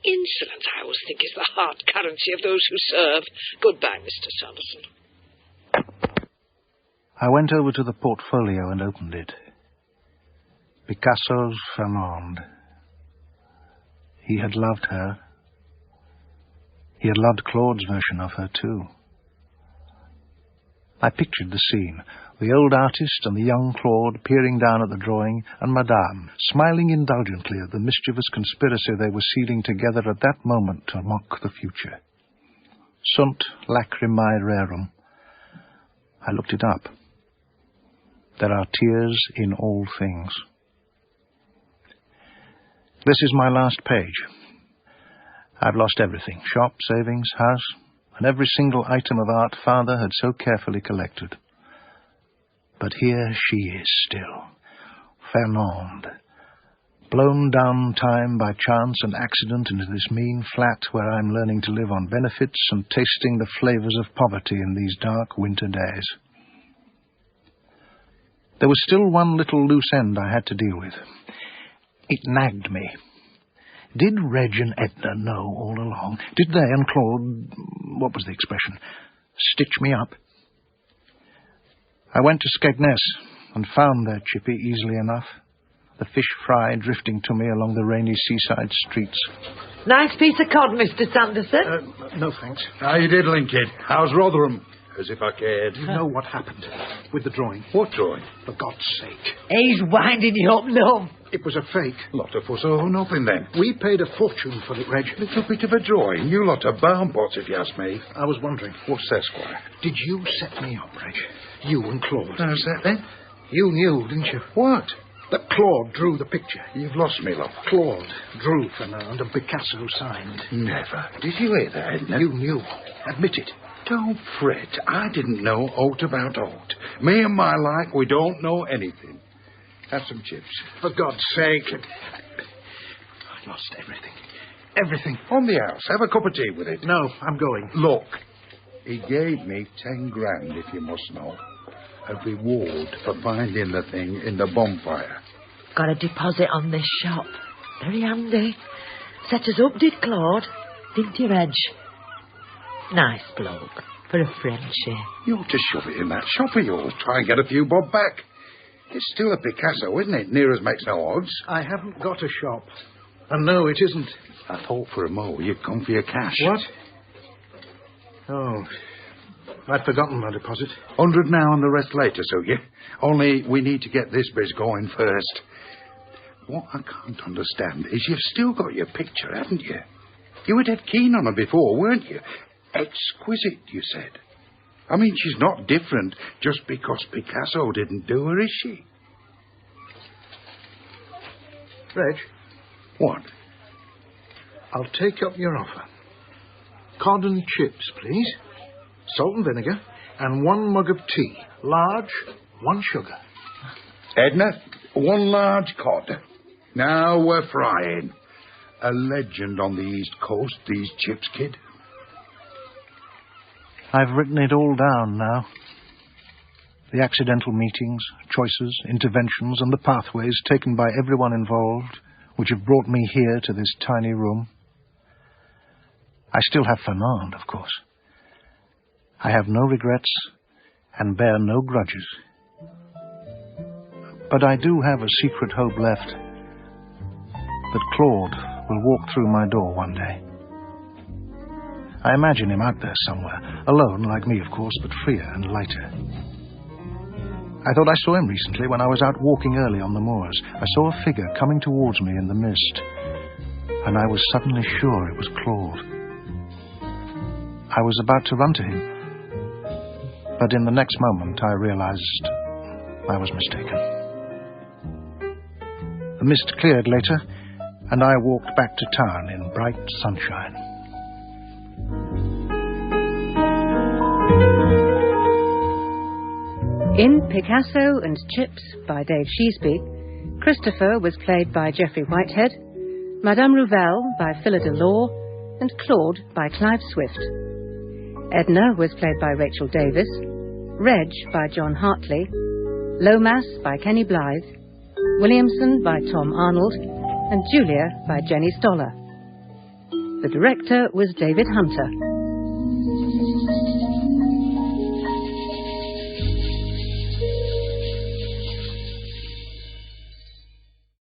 Insolence, I always think, is the hard currency of those who serve. Goodbye, Mr. Sanderson. I went over to the portfolio and opened it. Picasso's Fernande. He had loved her. He had loved Claude's version of her, too. I pictured the scene, the old artist and the young Claude peering down at the drawing, and Madame smiling indulgently at the mischievous conspiracy they were sealing together at that moment to mock the future. Sunt lacrimae rerum. I looked it up. There are tears in all things. This is my last page. I've lost everything, shop, savings, house, and every single item of art Father had so carefully collected. But here she is still, Fernande, blown down time by chance and accident into this mean flat where I'm learning to live on benefits and tasting the flavours of poverty in these dark winter days. There was still one little loose end I had to deal with. It nagged me. Did Reg and Edna know all along? Did they and Claude, what was the expression, stitch me up? I went to Skegness and found their chippy easily enough, the fish fry drifting to me along the rainy seaside streets. Nice piece of cod, Mr. Sanderson. No, thanks. How you diddling, kid? How's Rotherham? As if I cared. You know what happened with the drawing? What drawing? For God's sake. He's winding you up, love. It was a fake. Lot of fuss or nothing, then. We paid a fortune for it, Reg. Little bit of a drawing. You lot of barn pots, if you ask me. I was wondering. What's that, Squire? Did you set me up, Reg? You and Claude. How's that, then? You knew, didn't you? What? That Claude drew the picture. You've lost me, love. Claude drew Fernande and Picasso signed. Never. Did you hear that, Edna? You knew. Admit it. Don't fret. I didn't know aught about aught. Me and my like, we don't know anything. Have some chips. For God's sake. I lost everything. Everything. On the house. Have a cup of tea with it. No, I'm going. Look, he gave me 10 grand, if you must know. A reward for finding the thing in the bonfire. Got a deposit on this shop. Very handy. Set us up, did Claude? Didn't you, Reg? Nice bloke. For a friendship. You ought to shove it in that shop of yours. Try and get a few bob back. It's still a Picasso, isn't it? Near as makes no odds. I haven't got a shop. And no, it isn't. I thought for a mo you'd come for your cash. What? Oh, I'd forgotten my deposit. 100 now and the rest later, so you. Only we need to get this bit going first. What I can't understand is you've still got your picture, haven't you? You were dead keen on her before, weren't you? Exquisite, you said. I mean, she's not different just because Picasso didn't do her, is she? Reg? What? I'll take up your offer. Cod and chips, please. Salt and vinegar. And 1 mug of tea. Large, 1 sugar. Edna, 1 large cod. Now we're frying. A legend on the East Coast, these chips, kid. I've written it all down now. The accidental meetings, choices, interventions, and the pathways taken by everyone involved, which have brought me here to this tiny room. I still have Fernande, of course. I have no regrets and bear no grudges. But I do have a secret hope left, that Claude will walk through my door one day. I imagine him out there somewhere, alone like me, of course, but freer and lighter. I thought I saw him recently when I was out walking early on the moors. I saw a figure coming towards me in the mist, and I was suddenly sure it was Claude. I was about to run to him, but in the next moment I realized I was mistaken. The mist cleared later, and I walked back to town in bright sunshine. In Picasso and Chips by Dave Sheasby, Christopher was played by Geoffrey Whitehead, Mme Rouvel by Phyllida Law, and Claude by Clive Swift. Edna was played by Rachel Davies, Reg by John Hartley, Lomas by Kenny Blyth, Williamson by Tom Arnold, and Julia by Jennie Stoller. The director was David Hunter.